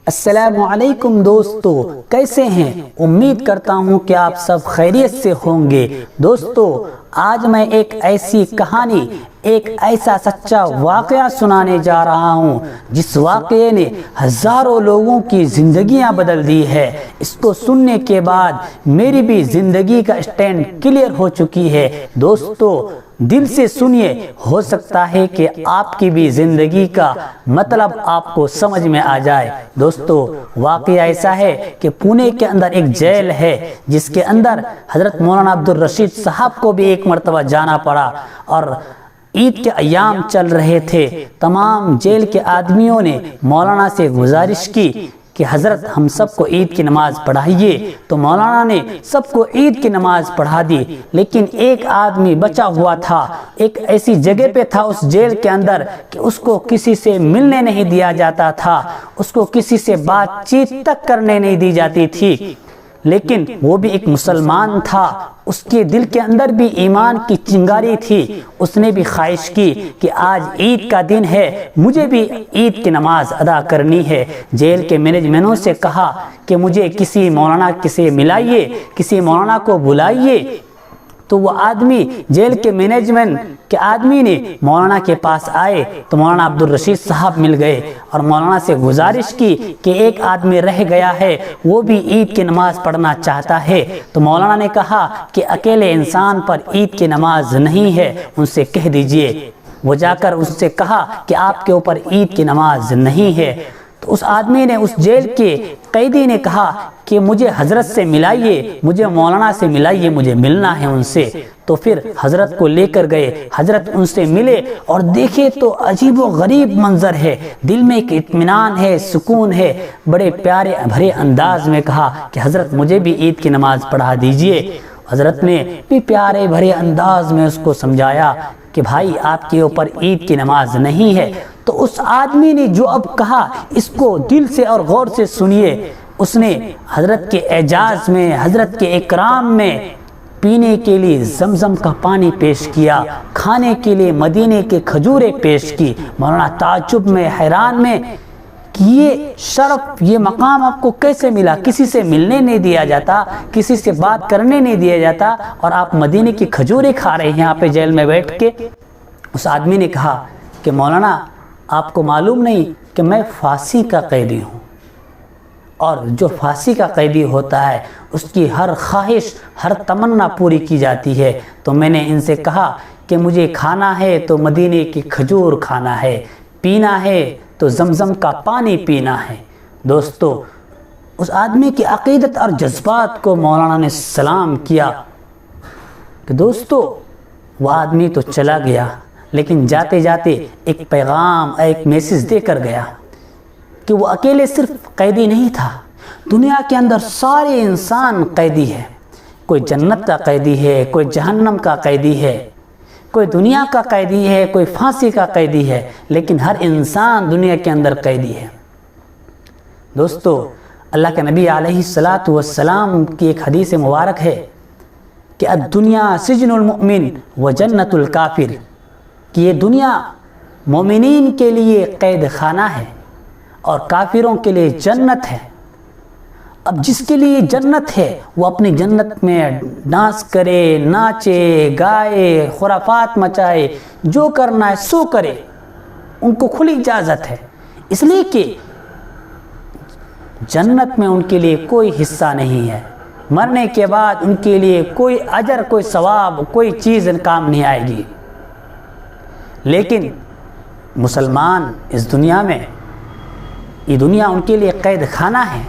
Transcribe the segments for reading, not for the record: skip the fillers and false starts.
السلام علیکم دوستو، کیسے ہیں؟ امید کرتا ہوں کہ آپ سب خیریت سے ہوں گے۔ دوستو، آج میں ایک ایسی کہانی، ایک ایسا سچا واقعہ سنانے جا رہا ہوں جس واقعے نے ہزاروں لوگوں کی زندگیاں بدل دی ہے۔ اس کو سننے کے بعد میری بھی زندگی کا اسٹینڈ کلیئر ہو چکی ہے۔ دوستو، دل سے سنیے، ہو سکتا ہے کہ آپ کی بھی زندگی کا مطلب آپ کو سمجھ میں آ جائے۔ دوستو، واقعہ ایسا ہے کہ پونے کے اندر ایک جیل ہے جس کے اندر حضرت مولانا عبدالرشید صاحب کو بھی ایک مرتبہ جانا پڑا، اور عید کے ایام چل رہے تھے۔ تمام جیل کے آدمیوں نے مولانا سے گزارش کی کہ حضرت ہم سب کو عید کی نماز پڑھائیے، تو مولانا نے سب کو عید کی نماز پڑھا دی، لیکن ایک آدمی بچا ہوا تھا، ایک ایسی جگہ پہ تھا اس جیل کے اندر کہ اس کو کسی سے ملنے نہیں دیا جاتا تھا، اس کو کسی سے بات چیت تک کرنے نہیں دی جاتی تھی، لیکن وہ بھی ایک مسلمان تھا، اس کے دل کے اندر بھی ایمان کی چنگاری تھی۔ اس نے بھی خواہش کی کہ آج عید کا دن ہے، مجھے بھی عید کی نماز ادا کرنی ہے۔ جیل کے مینجمنٹوں سے کہا کہ مجھے کسی مولانا سے ملائیے، کسی مولانا کو بلائیے، تو وہ آدمی، جیل کے مینجمنٹ کے آدمی نے مولانا کے پاس آئے تو مولانا عبدالرشید صاحب مل گئے اور مولانا سے گزارش کی کہ ایک آدمی رہ گیا ہے، وہ بھی عید کی نماز پڑھنا چاہتا ہے۔ تو مولانا نے کہا کہ اکیلے انسان پر عید کی نماز نہیں ہے، ان سے کہہ دیجئے۔ وہ جا کر اس سے کہا کہ آپ کے اوپر عید کی نماز نہیں ہے۔ تو اس آدمی نے، اس جیل کے قیدی نے کہا کہ مجھے حضرت سے ملائیے، مجھے مولانا سے ملائیے، مجھے ملنا ہے ان سے۔ تو پھر حضرت کو لے کر گئے، حضرت ان سے ملے اور دیکھے تو عجیب و غریب منظر ہے، دل میں ایک اطمینان ہے، سکون ہے۔ بڑے پیارے بھرے انداز میں کہا کہ حضرت مجھے بھی عید کی نماز پڑھا دیجئے۔ حضرت نے بھی پیارے بھرے انداز میں اس کو سمجھایا کہ بھائی آپ کے اوپر عید کی نماز نہیں ہے۔ تو اس آدمی نے جو اب کہا، اس کو دل سے اور غور سے سنیے، اس نے حضرت کے اعزاز میں، حضرت کے اکرام میں پینے کے لیے زمزم کا پانی پیش کیا، کھانے کے لیے مدینے کے کھجوریں پیش کی۔ مولانا تعجب میں، حیران میں کہ یہ شرف، یہ مقام آپ کو کیسے ملا؟ کسی سے ملنے نہیں دیا جاتا، کسی سے بات کرنے نہیں دیا جاتا، اور آپ مدینے کی کھجوریں کھا رہے ہیں یہاں پہ جیل میں بیٹھ کے۔ اس آدمی نے کہا کہ مولانا، آپ کو معلوم نہیں کہ میں پھانسی کا قیدی ہوں، اور جو پھانسی کا قیدی ہوتا ہے اس کی ہر خواہش، ہر تمنا پوری کی جاتی ہے۔ تو میں نے ان سے کہا کہ مجھے کھانا ہے تو مدینے کی کھجور کھانا ہے، پینا ہے تو زمزم کا پانی پینا ہے۔ دوستو، اس آدمی کی عقیدت اور جذبات کو مولانا نے سلام کیا کہ دوستو، وہ آدمی تو چلا گیا، لیکن جاتے جاتے ایک پیغام، ایک میسج دے کر گیا کہ وہ اکیلے صرف قیدی نہیں تھا، دنیا کے اندر سارے انسان قیدی ہے۔ کوئی جنت کا قیدی ہے، کوئی جہنم کا قیدی ہے، کوئی دنیا کا قیدی ہے، کوئی پھانسی کا قیدی ہے، لیکن ہر انسان دنیا کے اندر قیدی ہے۔ دوستو، اللہ کے نبی علیہ الصلاۃ والسلام کی ایک حدیث مبارک ہے کہ الدنیا سجن المؤمن و جنت الکافر، کہ یہ دنیا مومنین کے لیے قید خانہ ہے اور کافروں کے لیے جنت ہے۔ اب جس کے لیے جنت ہے وہ اپنی جنت میں ڈانس کرے، ناچے، گائے، خرافات مچائے، جو کرنا ہے سو کرے، ان کو کھلی اجازت ہے، اس لیے کہ جنت میں ان کے لیے کوئی حصہ نہیں ہے۔ مرنے کے بعد ان کے لیے کوئی اجر، کوئی ثواب، کوئی چیز کام نہیں آئے گی۔ لیکن مسلمان اس دنیا میں، یہ دنیا ان کے لیے قید خانہ ہے،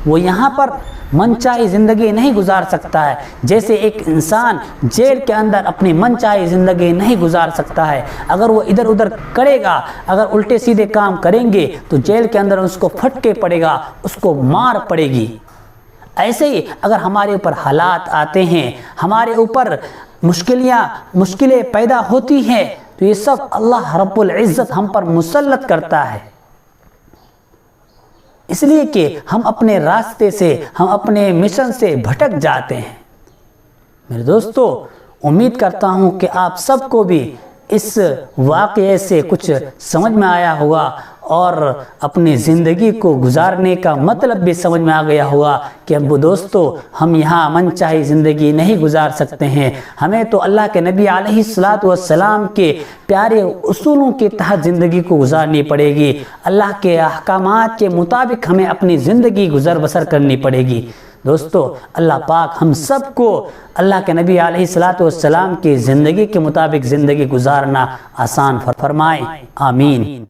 وہ یہاں پر من چاہی زندگی نہیں گزار سکتا ہے۔ جیسے ایک انسان جیل کے اندر اپنی من چاہی زندگی نہیں گزار سکتا ہے، اگر وہ ادھر ادھر کرے گا، اگر الٹے سیدھے کام کریں گے تو جیل کے اندر اس کو پھٹکے پڑے گا، اس کو مار پڑے گی۔ ایسے ہی اگر ہمارے اوپر حالات آتے ہیں، ہمارے اوپر مشکلیں پیدا ہوتی ہیں، تو یہ سب اللہ رب العزت ہم پر مسلط کرتا ہے، اس لیے کہ ہم اپنے راستے سے، ہم اپنے مشن سے بھٹک جاتے ہیں۔ میرے دوستو، امید کرتا ہوں کہ آپ سب کو بھی اس واقعے سے کچھ سمجھ میں آیا ہوگا، اور اپنی زندگی کو گزارنے کا مطلب بھی سمجھ میں آ گیا ہوگا کہ اب دوستو ہم یہاں من چاہی زندگی نہیں گزار سکتے ہیں، ہمیں تو اللہ کے نبی علیہ السلام کے پیارے اصولوں کے تحت زندگی کو گزارنی پڑے گی، اللہ کے احکامات کے مطابق ہمیں اپنی زندگی گزر بسر کرنی پڑے گی۔ دوستو اللہ پاک ہم سب کو اللہ کے نبی علیہ السلام کی زندگی کے مطابق زندگی گزارنا آسان فرمائے، آمین۔